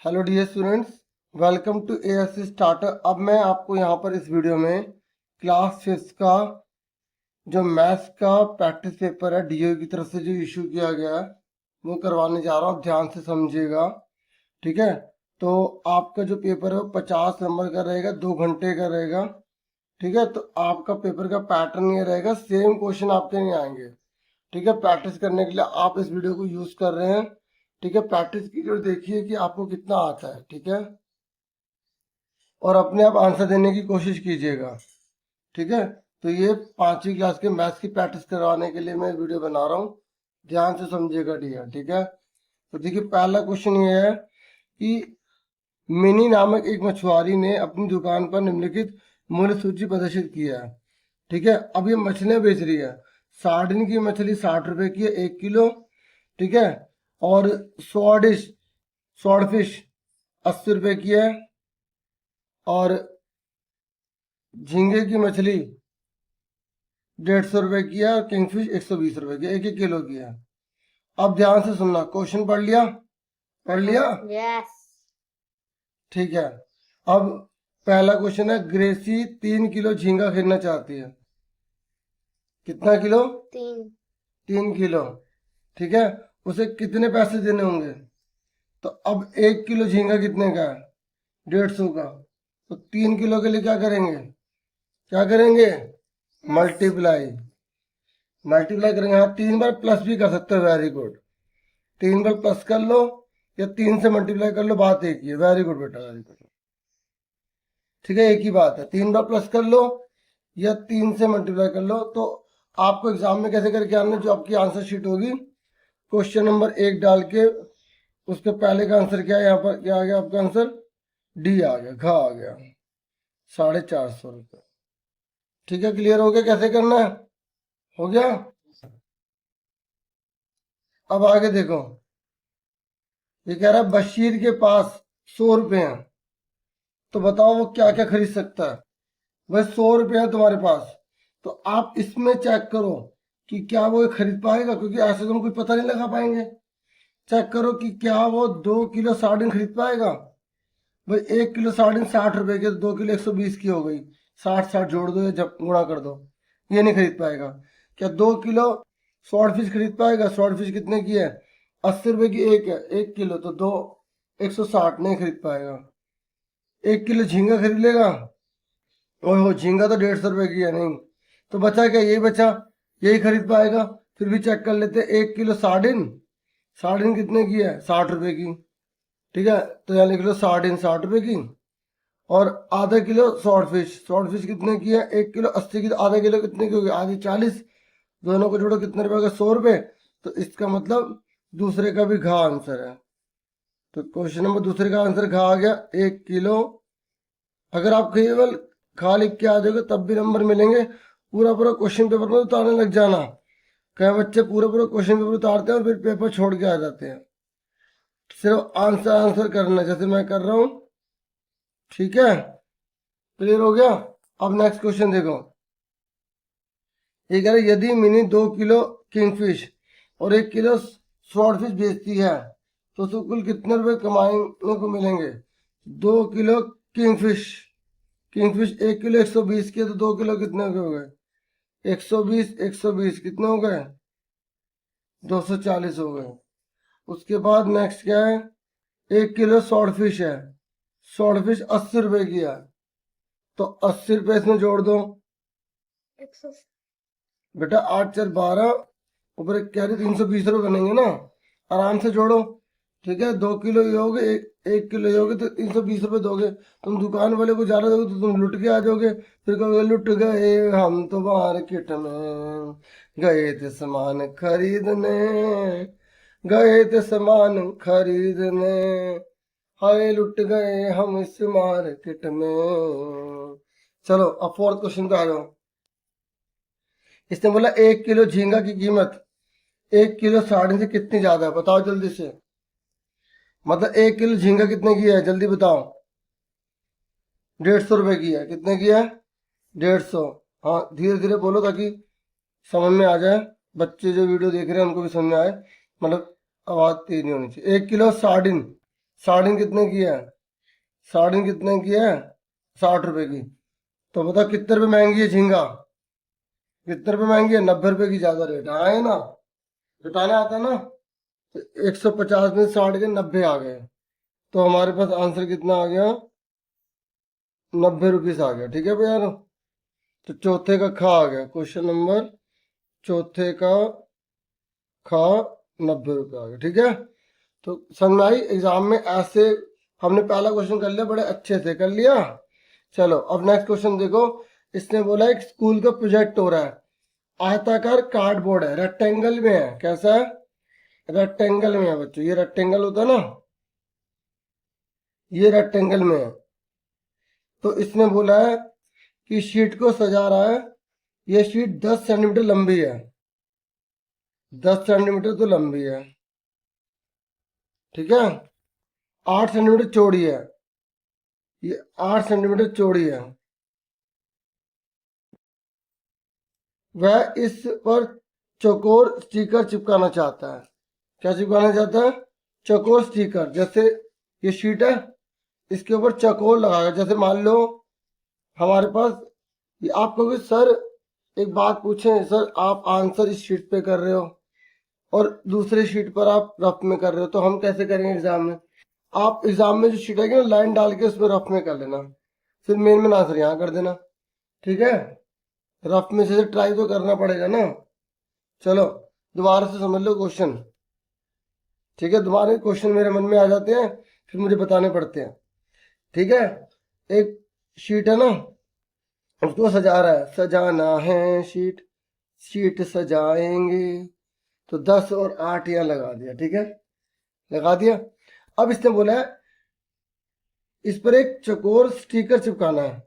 Hello dear students, welcome to ASC starter. अब मैं आपको यहाँ पर इस वीडियो में क्लास 5 का जो मैथ्स का प्रैक्टिस पेपर है डीओ की तरफ से जो इशू किया गया है वो करवाने जा रहा हूँ। ध्यान से समझिएगा, ठीक है। तो आपका जो पेपर है वो 50 नंबर का रहेगा, 2 घंटे का रहेगा, ठीक है। तो आपका पेपर का पैटर्न ये रहेगा, सेम क्वेश्चन आपके नहीं आएंगे, ठीक है। प्रैक्टिस करने के लिए आप इस वीडियो को यूज कर रहे हैं, ठीक है। प्रैक्टिस कीजिए और देखिए कि आपको कितना आता है, ठीक है। और अपने आप आंसर देने की कोशिश कीजिएगा, ठीक है। तो ये 5वीं क्लास के मैथ्स की प्रैक्टिस करवाने के लिए मैं वीडियो बना रहा हूँ। ध्यान से समझिएगा डियर, ठीक है। तो देखिए पहला क्वेश्चन ये है कि मिनी नामक एक मछुआरी ने अपनी दुकान पर निम्नलिखित मूल्य सूची प्रदर्शित किया है, ठीक है। अब ये मछलियाँ बेच रही है। सार्डिन की मछली 60 रुपए की है 1 किलो, ठीक है। और स्वॉर्डफिश 80 रुपए की है, और झींगे की मछली 150 रुपए की है, और किंगफिश 120 रुपए की, 1-1 किलो की है। अब ध्यान से सुनना, क्वेश्चन पढ़ लिया? पढ़ लिया? यस। ठीक है। अब पहला क्वेश्चन है, ग्रेसी 3 किलो झींगा खरीदना चाहती है। कितना किलो? 3। 3 किलो, ठीक है। उसे कितने पैसे देने होंगे? तो अब 1 किलो झींगा कितने का है? 150 का। तो 3 किलो के लिए क्या करेंगे? क्या करेंगे? मल्टीप्लाई। मल्टीप्लाई करेंगे, हाँ 3 बार प्लस भी कर सकते हो, वेरी गुड। 3 बार प्लस कर लो या 3 से मल्टीप्लाई कर लो, बात एक ही है। वेरी गुड बेटा, वेरी गुड, ठीक है। एक ही बात है, 3 बार प्लस कर लो या 3 से मल्टीप्लाई कर लो। तो आपको एग्जाम में कैसे करके आना, जो आपकी आंसर शीट होगी, क्वेश्चन नंबर 1 डाल के उसके पहले का आंसर क्या है, यहाँ पर क्या आ गया आपका आंसर? डी आ गया, घ आ गया, 450 रुपये, ठीक है। क्लियर हो गया कैसे करना है? हो गया। अब आगे देखो, ये कह रहा है बशीर के पास 100 रुपये हैं, तो बताओ वो क्या क्या खरीद सकता है। बस 100 रुपये है तुम्हारे पास, तो आप इसमें चेक करो कि क्या वो खरीद पाएगा, क्योंकि ऐसे तुम कुछ पता नहीं लगा पाएंगे। चेक करो कि क्या वो 2 किलो सार्डिन खरीद पाएगा। भाई 1 किलो सार्डिन 60 रुपए की, तो 2 किलो 120 की हो गई। 60-60 जोड़ दो या जब गुणा कर दो, ये नहीं खरीद पाएगा। क्या 2 किलो स्वॉर्ड फिश खरीद पाएगा? स्वॉर्ड फिश कितने की है? 80 रुपए की एक है, 1 किलो, तो 160 नहीं खरीद पाएगा। 1 किलो झींगा खरीद लेगा? ओहो, झींगा तो 150 रुपए की है, नहीं। तो बचा क्या? यही बचा, यही खरीद पाएगा। फिर भी चेक कर लेते, 1 किलो सार्डिन, सार्डिन कितने की है? 60 रुपए की, ठीक है। तो यहाँ लिख लो सार्डिन 60 रुपए की, और आधा kilo sword fish, sword fish कितने की है? 1 किलो 80 की, तो आधा किलो कितने की होगी? आधी 40, दोनों को जोड़ो कितने रुपए का? 100 रुपए। तो इसका मतलब दूसरे का भी घा आंसर है। तो क्वेश्चन नंबर दूसरे का आंसर घा आ गया, 1 किलो। अगर आप केवल खा लिख के आ जाओगे तब भी नंबर मिलेंगे। पूरा पूरा क्वेश्चन पेपर में उतारने लग जाना। कई बच्चे पूरा पूरा क्वेश्चन पेपर उतारते हैं और फिर पेपर छोड़ के आ जाते हैं। सिर्फ आंसर आंसर करना जैसे मैं कर रहा हूँ, ठीक है। क्लियर हो गया? अब नेक्स्ट क्वेश्चन देखो, ये कह रहे यदि मिनी 2 किलो किंगफिश और 1 किलो स्वॉर्ड फिश बेचती है तो उसको कुल कितने रुपए कमाने को मिलेंगे? 2 किलो किंगफिश, किंगफिश 1 किलो 120 की है, तो 2 किलो कितने हो गए? 120 कितने हो गए? 240 हो गए। उसके बाद नेक्स्ट क्या है? 1 किलो स्वॉर्ड फिश है, स्वॉर्ड फिश 80 रुपए की है, तो 80 रुपए इसमें जोड़ दो। बेटा 8 4 12, ऊपर एक कह रही 320 रुपये बनेंगे ना, आराम से जोड़ो, ठीक है। 2 किलो ये हो गए, 1 किलो ये हो गए, तो 320 रुपये दोगे। तुम दुकान वाले को ज्यादा दोगे तो तुम लुट के आ जाओगे, फिर कहोगे लुट गए हम तो मार्केट में, गए थे सामान खरीदने, गए थे सामान खरीदने, हाय लुट गए हम इस मार्केट में। चलो अब फोर्थ क्वेश्चन पे आ जाओ। इसने बोला 1 किलो झींगा की कीमत 1 किलो सार्डिन से कितनी ज्यादा है, बताओ जल्दी से। मतलब 1 किलो झींगा कितने की है, जल्दी बताओ। 150 रुपए की है, कितने की है? 150। हाँ धीरे धीरे बोलो ताकि समझ में आ जाए, बच्चे जो वीडियो देख रहे हैं उनको भी समझ में आए, मतलब आवाज तेज नहीं होनी चाहिए। 1 किलो सार्डिन साड़ीन कितने की है? साड़ीन कितने की है? 60 रुपए की। तो बताओ कितने रुपए महंगी है झींगा? कितने रुपए महंगी है? 90 रुपए की ज्यादा रेट है ना? घटाना आता ना? तो 150 में 60 के 90 आ गए। तो हमारे पास आंसर कितना आ गया? 90 रुपीज आ गया। ठीक है भैया। तो चौथे का खा आ गया। क्वेश्चन नंबर चौथे का खा 90 रुपये आ गया। ठीक है। तो समझ में आई? एग्जाम में ऐसे हमने पहला क्वेश्चन कर लिया, बड़े अच्छे से कर लिया। चलो अब नेक्स्ट क्वेश्चन देखो। इसने बोला एक स्कूल का प्रोजेक्ट हो रहा है, आयताकार कार्डबोर्ड है, रेक्टेंगल में है। कैसा है? रेक्टेंगल में है बच्चों। ये रेक्टेंगल होता है ना, ये रेक्टेंगल में है। तो इसने बोला है कि शीट को सजा रहा है। ये शीट 10 सेंटीमीटर लंबी है। 10 सेंटीमीटर तो लंबी है। ठीक है। 8 सेंटीमीटर चौड़ी है। ये 8 सेंटीमीटर चौड़ी है। वह इस पर चौकोर स्टिकर चिपकाना चाहता है। क्या चिपकाना चाहता है? चौकोर स्टिकर। जैसे ये शीट है, इसके ऊपर चौकोर लगाएगा। जैसे मान लो हमारे पास ये, आप कहोगे सर एक बात पूछें, सर आप आंसर इस शीट पे कर रहे हो और दूसरे शीट पर आप रफ में कर रहे हो, तो हम कैसे करेंगे एग्जाम में? आप एग्जाम में जो शीट है ना, लाइन डाल के उसमें रफ में कर लेना, फिर मेन आंसर यहाँ कर देना। ठीक है। रफ में से ट्राई तो करना पड़ेगा ना। चलो दोबारा से समझ लो क्वेश्चन। ठीक है। दोबारा क्वेश्चन मेरे मन में आ जाते हैं, फिर मुझे बताने पड़ते हैं। ठीक है। एक शीट है ना, उसको सजा रहा है, सजाना है शीट, शीट सजाएंगे। तो 10 और 8 यहाँ लगा दिया। ठीक है, लगा दिया। अब इसने बोला है इस पर एक चौकोर स्टिकर चिपकाना है।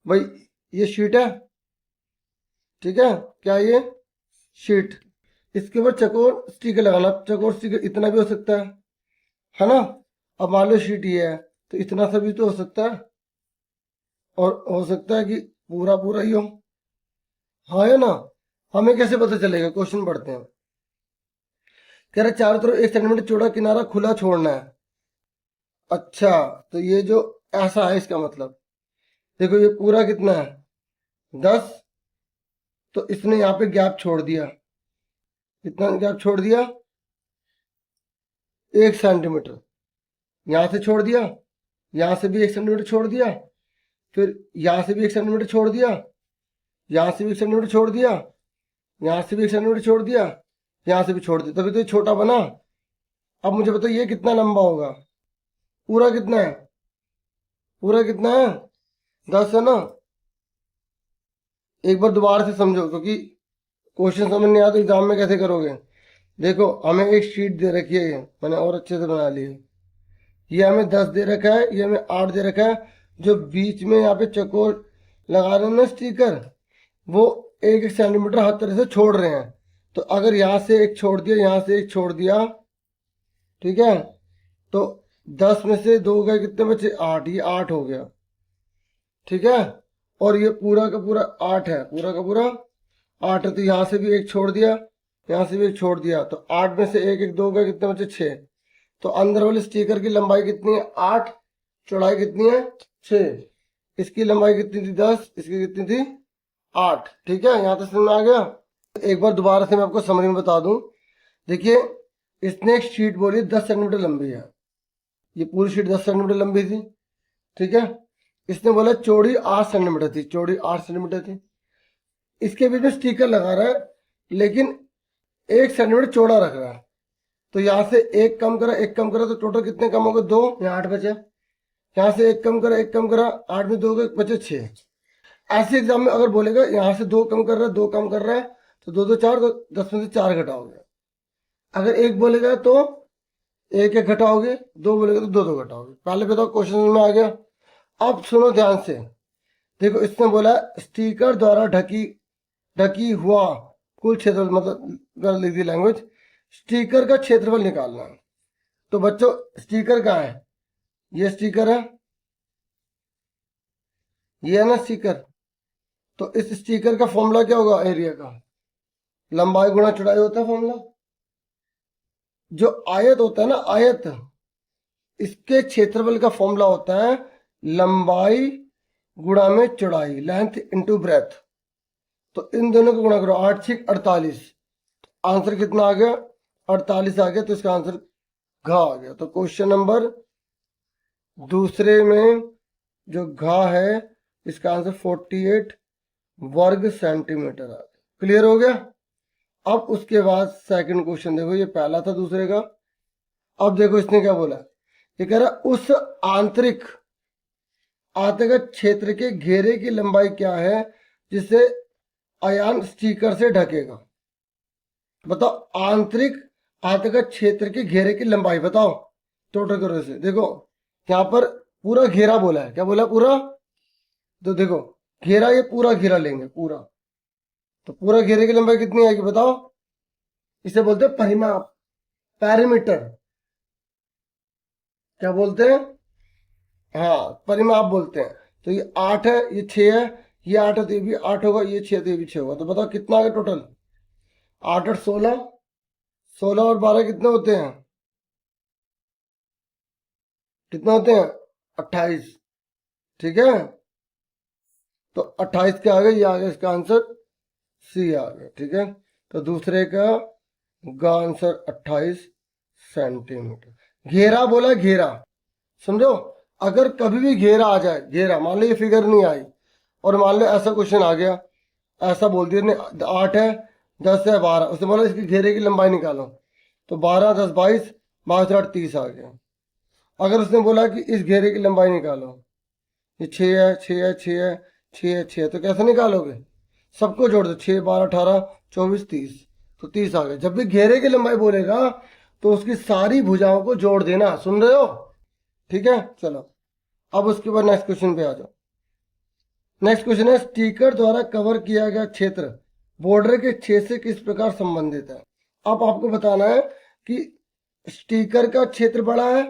भाई ये शीट है, ठीक है, क्या ये शीट, इसके ऊपर चौकोर स्टिकर लगाना। चौकोर स्टिकर इतना भी हो सकता है ना? अब मान लो शीट ये है, तो इतना सा भी तो हो सकता है, और हो सकता है कि पूरा पूरा ही हो। हाँ है ना? हमें कैसे पता चलेगा? क्वेश्चन पढ़ते हैं। कह रहे चारों तरफ 1 सेंटीमीटर चौड़ा किनारा खुला छोड़ना है। अच्छा, तो ये जो ऐसा है इसका मतलब, देखो ये पूरा कितना है? 10। तो इसने यहाँ पे गैप छोड़ दिया। कितना गैप छोड़ दिया? 1 सेंटीमीटर। यहाँ से छोड़ दिया, यहाँ से भी 1 सेंटीमीटर छोड़ दिया, फिर यहाँ से भी 1 सेंटीमीटर छोड़ दिया, यहाँ से भी 1 सेंटीमीटर छोड़ दिया, यहाँ से भी 1 सेंटीमीटर छोड़ दिया, यहाँ से भी छोड़ दिया, तभी तो ये छोटा बना। अब मुझे बताओ ये कितना लंबा होगा? पूरा कितना है? पूरा कितना है? 10 है ना? एक बार दोबारा से समझो, क्योंकि क्वेश्चन समझ नहीं आया तो एग्जाम में कैसे करोगे। देखो हमें एक शीट दे रखी है, मैंने और अच्छे से बना ली है। ये हमें 10 दे रखा है, ये हमें 8 दे रखा है। जो बीच में यहाँ पे चौकोर लगा रहे हैं ना स्टिकर, वो 1 सेंटीमीटर हर तरह से छोड़ रहे हैं। तो अगर यहाँ से एक छोड़ दिया, यहाँ से एक छोड़ दिया, ठीक है, तो 10 में से 2 गए, कितने बचे? 8। ये 8 हो गया। ठीक है। और ये पूरा का पूरा 8 है, पूरा का पूरा 8 है। तो यहाँ से भी एक छोड़ दिया, यहाँ से भी एक छोड़ दिया, तो 8 में से एक एक 2 गए, कितने बचे? 6। तो अंदर वाले स्टिकर की लंबाई कितनी है? 8। चौड़ाई कितनी है? 6। इसकी लंबाई कितनी थी? 10। इसकी कितनी थी? 8। ठीक है, यहाँ तक समझ में आ गया। एक बार दोबारा से मैं आपको समरी में बता दूं। देखिए इसने एक शीट बोली 10 सेंटीमीटर लंबी है, ये पूरी शीट 10 सेंटीमीटर लंबी थी। ठीक है। इसने बोला चौड़ी 8 सेंटीमीटर थी, चौड़ी 8 सेंटीमीटर थी। इसके बीच में स्टिकर लगा रहा है, लेकिन 1 सेंटीमीटर चौड़ा रख रहा है। तो यहाँ से एक कम करा, एक कम करा, तो टोटल कितने कम हो गए? 2। यहाँ 8 बचे। यहाँ से एक कम करा, एक कम करा, 8 में 2 गए, बचे 6। ऐसे एग्जाम में अगर बोलेगा यहाँ से 2 कम कर रहा है, 2 कम कर रहा है, तो 2 2 4, तो 10 में से 4 घटाओगे। अगर एक बोलेगा तो एक एक घटाओगे, 2 बोलेगा तो 2 2 घटाओगे। पहले बताओ क्वेश्चन में आ गया। अब सुनो ध्यान से। देखो इसने बोला स्टिकर द्वारा ढकी हुआ कुल क्षेत्रफल, मतलब लिख दी लैंग्वेज, स्टिकर का क्षेत्रफल निकालना। तो बच्चों स्टिकर कहाँ है? ये स्टिकर है, ये है ना स्टिकर। तो इस स्टिकर का फॉर्मूला क्या होगा? एरिया का लंबाई गुणा चौड़ाई होता है फॉर्मूला। जो आयत होता है ना, आयत, इसके क्षेत्रफल का फॉर्मूला होता है लंबाई गुणा में चौड़ाई, लेंथ इंटू ब्रेथ। तो इन दोनों को गुणा करो, 8 6 48, आंसर कितना आ गया? 48 आ गया। तो इसका आंसर घा आ गया। तो क्वेश्चन नंबर दूसरे में जो घा है इसका आंसर 48 वर्ग सेंटीमीटर आ गया। क्लियर हो गया? अब उसके बाद सेकंड क्वेश्चन देखो, ये पहला था दूसरे का। अब देखो इसने क्या बोला, ये कह रहा उस आंतरिक आतंक क्षेत्र के घेरे की लंबाई क्या है जिसे अयान स्टिकर से ढकेगा। बताओ आंतरिक आतंक क्षेत्र के घेरे की लंबाई बताओ, टोटल करो इसे। देखो यहाँ पर पूरा घेरा बोला है, क्या बोला है? पूरा। तो देखो घेरा, ये पूरा घेरा लेंगे पूरा, तो पूरा घेरे की लंबाई कितनी आएगी बताओ? इसे बोलते हैं परिमाप, पैरामीटर। क्या बोलते हैं? हाँ, परिमाप बोलते हैं। तो ये 8 है, ये 6 है, ये 8 है तो ये भी 8 होगा, ये 6 तो ये भी 6 होगा। तो बताओ कितना आ गया टोटल? 8 8 16, 16 और 12 कितने होते हैं? कितने होते हैं? 28। ठीक है, तो 28 क्या आ गया? ये आ गया इसका आंसर, सी आ गया। ठीक है, तो दूसरे का आंसर 28 सेंटीमीटर। घेरा बोला, घेरा समझो। अगर कभी भी घेरा आ जाए, घेरा मान लो ये फिगर नहीं आई और मान लो ऐसा क्वेश्चन आ गया, ऐसा बोल दिया ने 8 है 10 है 12, उसने बोला इसके घेरे की लंबाई निकालो, तो 12 10 22, 22 8 30 आ गया। अगर उसने बोला कि इस घेरे की लंबाई निकालो, ये 6 है 6 है 6 है 6 है 6 है, तो कैसे निकालोगे? सबको जोड़ दो, 6 12 18 24 30, तो 30 आ गए। जब भी घेरे की लंबाई बोलेगा तो उसकी सारी भुजाओं को जोड़ देना, सुन रहे हो? ठीक है, चलो अब उसके बाद नेक्स्ट क्वेश्चन पे आ जाओ। नेक्स्ट क्वेश्चन है, स्टिकर द्वारा कवर किया गया क्षेत्र बॉर्डर के क्षेत्र से किस प्रकार संबंधित है। अब आपको बताना है कि स्टिकर का क्षेत्र बड़ा है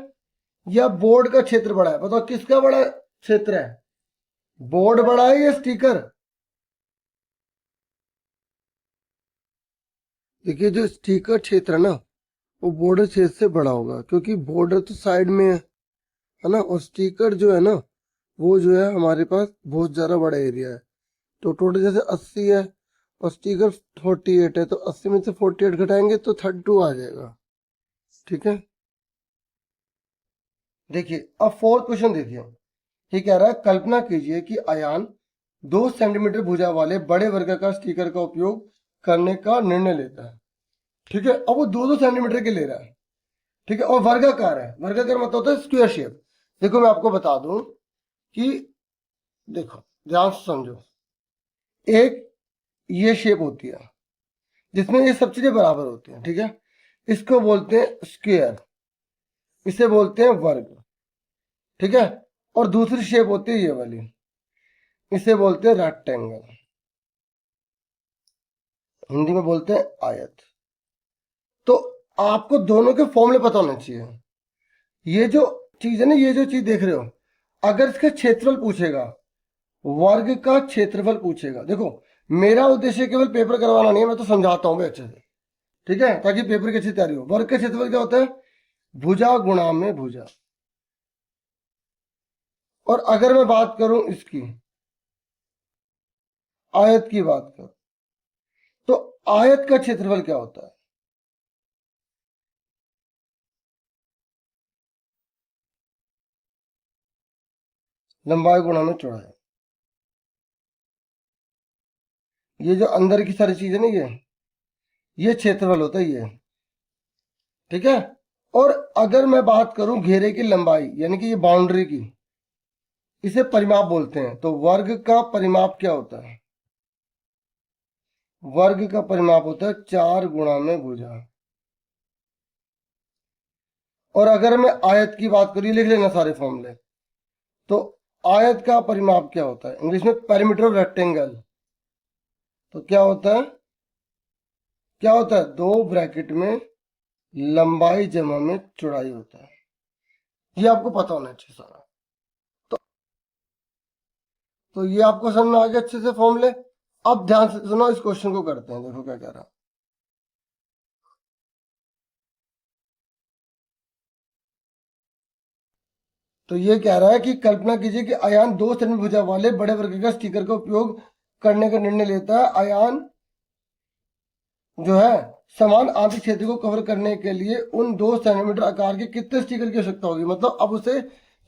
या बोर्ड का क्षेत्र बड़ा है। बताओ किसका बड़ा क्षेत्र है? बोर्ड बड़ा है या स्टिकर? देखिए जो स्टिकर क्षेत्र है ना, वो बॉर्डर क्षेत्र से बड़ा होगा, क्योंकि बॉर्डर तो साइड में है ना, और स्टिकर जो है ना वो जो है हमारे पास बहुत ज़्यादा बड़ा एरिया है। तो टोटल जैसे 80 है और स्टिकर 48 है, तो 80 में से 48 घटाएंगे तो 32 आ जाएगा। ठीक है, देखिए अब फोर्थ क्वेश्चन देखिए। ये कह रहा है कल्पना कीजिए कि अयान 2 सेंटीमीटर भुजा वाले बड़े वर्गाकार स्टिकर का उपयोग करने का निर्णय लेता है। ठीक है, अब वो 2 सेंटीमीटर के ले रहा है। ठीक है, और वर्गाकार है। वर्गाकार मतलब होता है स्क्वायर शेप। देखो मैं आपको बता दूं कि देखो ध्यान से समझो, एक ये शेप होती है जिसमें ये सब चीजें बराबर होती हैं। ठीक है, इसको बोलते हैं स्क्वायर, इसे बोलते हैं वर्ग। ठीक है, और दूसरी शेप होती है ये वाली, इसे बोलते हैं रेक्टेंगल, हिंदी में बोलते हैं आयत। तो आपको दोनों के फॉर्मूले पता होने चाहिए। ये जो चीज है ना, ये जो चीज देख रहे हो, अगर इसका क्षेत्रफल पूछेगा, वर्ग का क्षेत्रफल पूछेगा, देखो मेरा उद्देश्य केवल पेपर करवाना नहीं है, मैं तो समझाता हूं अच्छे से। ठीक है, ताकि पेपर की अच्छी तैयारी हो। वर्ग का क्षेत्रफल क्या होता है? भुजा गुणा में भुजा। और अगर मैं बात करूं इसकी आयत की बात करूं, तो आयत का क्षेत्रफल क्या होता है? लंबाई गुणा में चौड़ाई। ये जो अंदर की सारी चीज है ना, ये क्षेत्रफल होता है ये। ठीक है, और अगर मैं बात करूं घेरे की लंबाई यानी कि ये बाउंड्री की, इसे परिमाप बोलते हैं। तो वर्ग का परिमाप क्या होता है? वर्ग का परिमाप होता है 4 गुणा में भुजा। और अगर मैं आयत की बात करूं, लिख लेना सारे फॉर्मूले। तो आयत का परिमाप क्या होता है? इंग्लिश में पेरीमीटर ऑफ रेक्टेंगल। तो क्या होता है? क्या होता है? 2 ब्रैकेट में लंबाई जमा में चौड़ाई होता है। ये आपको पता होना चाहिए सारा। तो ये आपको समझ में आ गया अच्छे से फॉर्मूले। अब ध्यान से सुनो, इस क्वेश्चन को करते हैं। देखो क्या कह रहा है। तो ये कह रहा है कि कल्पना कीजिए कि अयान 2 सेंटीमीटर भुजा वाले बड़े वर्गाकार स्टिकर का उपयोग करने का निर्णय लेता है। अयान जो है समान आंतरिक क्षेत्र को कवर करने के लिए उन 2 सेंटीमीटर आकार के कितने स्टिकर की आवश्यकता होगी। मतलब अब उसे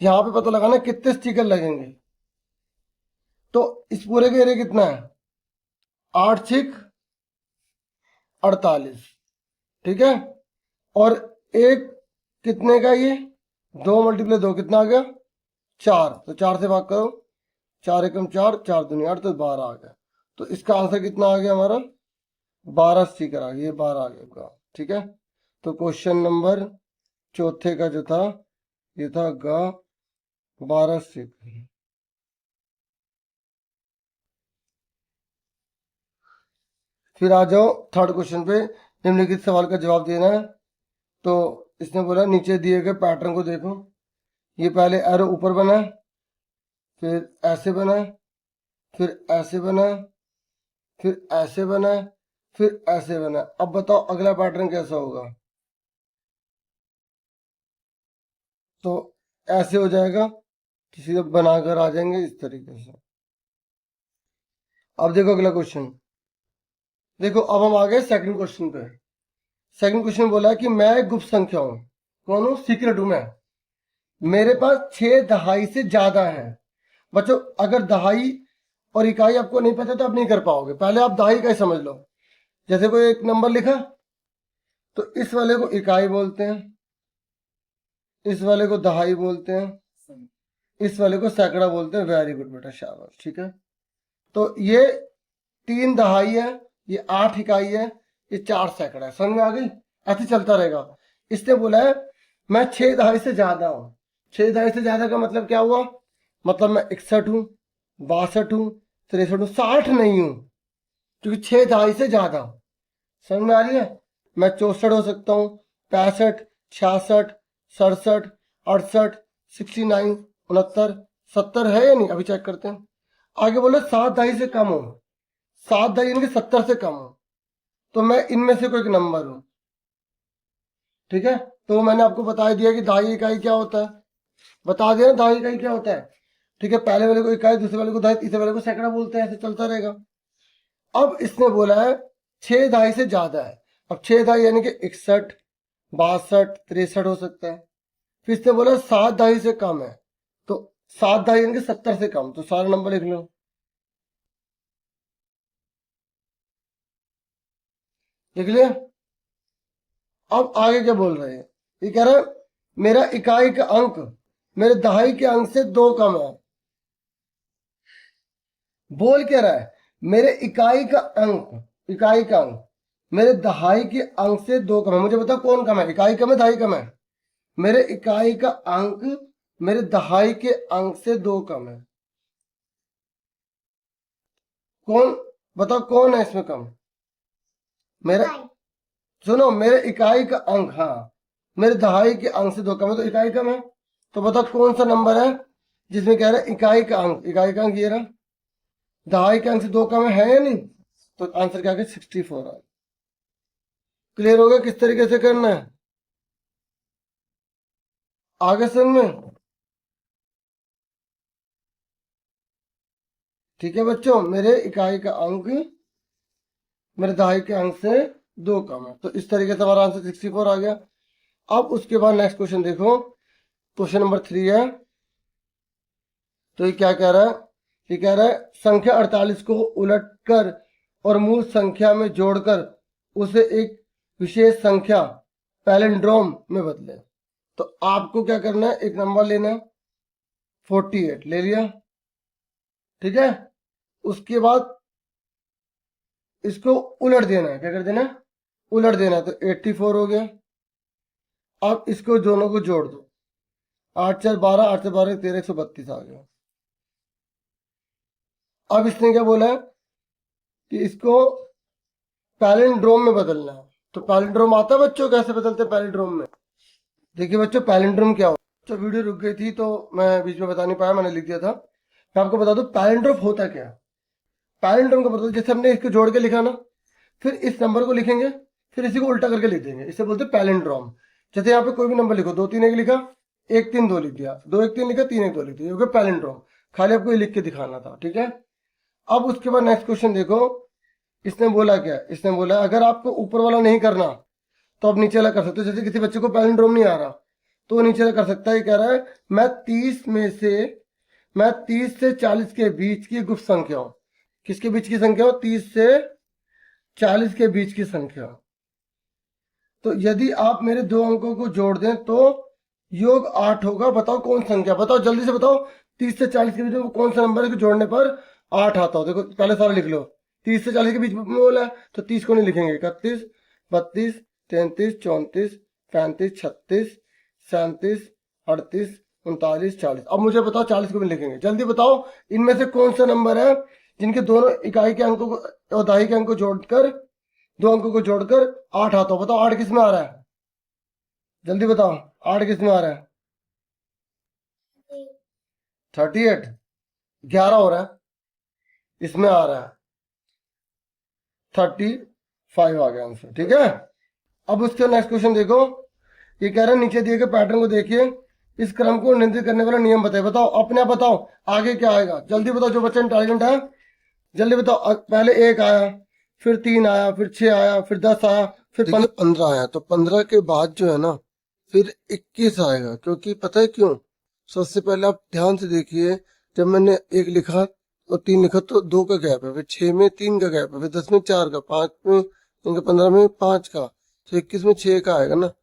यहाँ पे पता लगाना कितने स्टिकर लगेंगे। तो इस पूरे का एरिया कितना है, 8 छिक 48, ठीक है। और एक कितने का, ये 2 × 2 कितना आ गया, 4। तो 4 से भाग करो, 4 एकम 4, 4 दूनी 8, तो 12 आ गया। तो इसका आंसर कितना आ गया हमारा, 12 स्टिकर आ गया, ये 12 आ गया, ठीक है। तो क्वेश्चन नंबर चौथे का जो था ये था ग 12 स्टिकर। फिर आ जाओ थर्ड क्वेश्चन पे, निम्नलिखित सवाल का जवाब देना है। तो इसने बोला नीचे दिए गए पैटर्न को देखो, ये पहले एरो ऊपर बना है, फिर ऐसे बना है, फिर ऐसे बना है, फिर ऐसे बना है, फिर ऐसे बना है। अब बताओ अगला पैटर्न कैसा होगा। तो ऐसे हो जाएगा, किसी को बनाकर आ जाएंगे इस तरीके से। अब देखो अगला क्वेश्चन, देखो अब हम आ गए सेकंड क्वेश्चन पे। सेकंड क्वेश्चन बोला है कि मैं एक गुप्त संख्या हूं, कौन हूं, सीक्रेट हूं मैं, मेरे पास 6 दहाई से ज्यादा है। बच्चों अगर दहाई और इकाई आपको नहीं पता तो आप नहीं कर पाओगे, पहले आप दहाई इकाई समझ लो। जैसे कोई एक नंबर लिखा तो इस वाले को इकाई बोलते हैं, इस वाले को दहाई बोलते हैं, इस वाले को सैकड़ा बोलते हैं। वेरी गुड बेटा, शाबाश, ठीक है। तो ये 3 दहाई है, ये 8 इकाई है, ये 4 सैकड़ा है। समझ में आ गई, ऐसे चलता रहेगा। इसने बोला है मैं 6 दहाई से ज्यादा हूं। 6 दहाई से ज्यादा का मतलब क्या हुआ, मतलब मैं 61 हूं, 62 हूं, 63 हूं, 60 नहीं हूं, क्योंकि 6 दहाई से ज्यादा। समझ में आ रही है, मैं 64 हो सकता हूँ, 65, 66, 67, 68, 69, 69, 70 है या नहीं, अभी चेक करते हैं। आगे बोले 7 दहाई से कम हो, 7 दहाई यानी कि 70 से कम हो, तो मैं इनमें से कोई एक नंबर हूं, ठीक है। तो मैंने आपको बता दिया कि दहाई इकाई क्या होता है, बता दिया ना दहाई इकाई क्या होता है, ठीक है। पहले वाले को इकाई, दूसरे वाले को दहाई, तीसरे वाले को सैकड़ा बोलते हैं, ऐसे चलता रहेगा। अब इसने बोला है 6 दहाई से ज्यादा है। अब 6 दहाई यानी कि 61, 62, 63 हो सकता है। फिर इसने बोला 7 दहाई से कम है, तो 7 दहाई यानी कि 70 से कम, तो सारा नंबर लिख लो। लिख लिया। अब आगे क्या बोल रहे हैं, ये कह रहा है मेरा इकाई का अंक मेरे दहाई के अंक से 2 कम है। बोल क्या रहा है, मेरे इकाई का अंक, इकाई का अंक मेरे दहाई के अंक से 2 कम है। मुझे बताओ कौन कम है, इकाई कम है दहाई कम है। मेरे इकाई का अंक मेरे दहाई के अंक से 2 कम है। कौन, बताओ कौन है इसमें कम, मेरा, सुनो मेरे इकाई का अंक, हाँ मेरे दहाई के अंक से 2 कम है, तो इकाई कम है। तो बताओ कौन सा नंबर है जिसमें कह रहा है इकाई का अंक, इकाई का अंक ये रहा, दहाई के अंक से 2 कम है या नहीं। तो आंसर क्या है, 64 है। क्लियर हो गया किस तरीके से करना है, आगे समझ में। ठीक है बच्चों, मेरे इकाई का अंक मेरे दहाई के अंक से 2 कम है। तो इस तरीके से हमारा आंसर 64 आ गया। अब उसके बाद नेक्स्ट क्वेश्चन देखो, क्वेश्चन नंबर 3 है। तो ये क्या कह रहा है, ये कह रहा है संख्या 48 को उलटकर और मूल संख्या में जोड़कर उसे एक विशेष संख्या पैलिंड्रोम में बदले। तो आपको क्या करना है, एक नंबर लेना है, 48 ले लिया, ठीक है। उसके बाद इसको उलट देना है, क्या कर देना है, उलट देना है। तो 84 हो गया। अब इसको दोनों को जोड़ दो, 8 4 12, 8 से 12 13, 132 आ गया। अब इसने क्या बोला है कि इसको पैलिंड्रोम में बदलना है। तो पैलिंड्रोम आता है बच्चों, कैसे बदलते हैं पैलिंड्रोम में। देखिए बच्चों पैलिंड्रोम क्या हो, तो वीडियो रुक गई थी तो मैं बीच में बता नहीं पाया, मैंने लिख दिया था। मैं आपको बता दूं पैलिंड्रोम होता क्या। पैलिंड्रोम का मतलब जैसे हमने इसको जोड़ के लिखा ना, फिर इस नंबर को लिखेंगे, फिर इसी को उल्टा करके लिख देंगे, इसे बोलते हैं पैलिंड्रोम। जैसे यहाँ पे कोई भी नंबर लिखो, 2 3 1 लिखा, 1 3 2 लिख दिया, 2 1 3 लिखा, 3 1 2 लिख दिया, क्योंकि पैलिंड्रोम, खाली आपको ये लिख के दिखाना था, ठीक है। अब उसके बाद नेक्स्ट क्वेश्चन देखो, इसने बोला क्या, इसने बोला अगर आपको ऊपर वाला नहीं करना तो आप नीचे वाला कर सकते हो। जैसे किसी बच्चे को पैलिंड्रोम नहीं आ रहा तो वो नीचे वाला कर सकता है। ये कह रहा है मैं 30 से 40 के बीच की गुप्त संख्या हूं। किसके बीच की संख्या हो? 30 से 40 के बीच की संख्या। तो यदि आप मेरे दो अंकों को जोड़ दें तो योग 8 होगा। बताओ कौन संख्या, बताओ जल्दी से बताओ। 30 से 40 के बीच में कौन सा नंबर है कि जोड़ने पर 8 आता हो? देखो पहले सारा लिख लो। 30 से 40 के बीच में बोला है तो 30 को नहीं लिखेंगे। 31 32 33 34 35 36 37 38 39 40। अब मुझे बताओ 40 को भी लिखेंगे। जल्दी बताओ इनमें से कौन सा नंबर है जिनके दोनों इकाई के अंकों को और दहाई के अंक को जोड़कर, दो अंकों को जोड़कर 8 आता हो? बताओ 8 किस में आ रहा है? जल्दी बताओ 8 किस में आ रहा है? 38, 11 हो रहा है, इसमें आ रहा है 35 आ गया आंसर, ठीक है। अब उसके नेक्स्ट क्वेश्चन देखो, ये कह रहा है नीचे दिए गए पैटर्न को देखिए, इस क्रम को नियंत्रित करने वाला नियम बताइए। बताओ अपने आप बताओ आगे क्या आएगा, जल्दी बताओ। जो बच्चा इंटेलिजेंट है जल्दी बताओ। पहले 1 आया, फिर 3 आया, फिर 6 आया, फिर 10 आया, फिर 15 आया। तो 15 के बाद जो है ना फिर 21 आएगा, क्योंकि पता है क्यों? सबसे पहले आप ध्यान से देखिए, जब मैंने 1 लिखा और 3 लिखा तो 2 का गैप है, फिर 6 में 3 का गैप है, फिर 10 में 4 का, 5 में 15 में 5 का, तो 21 में 6 का आएगा ना।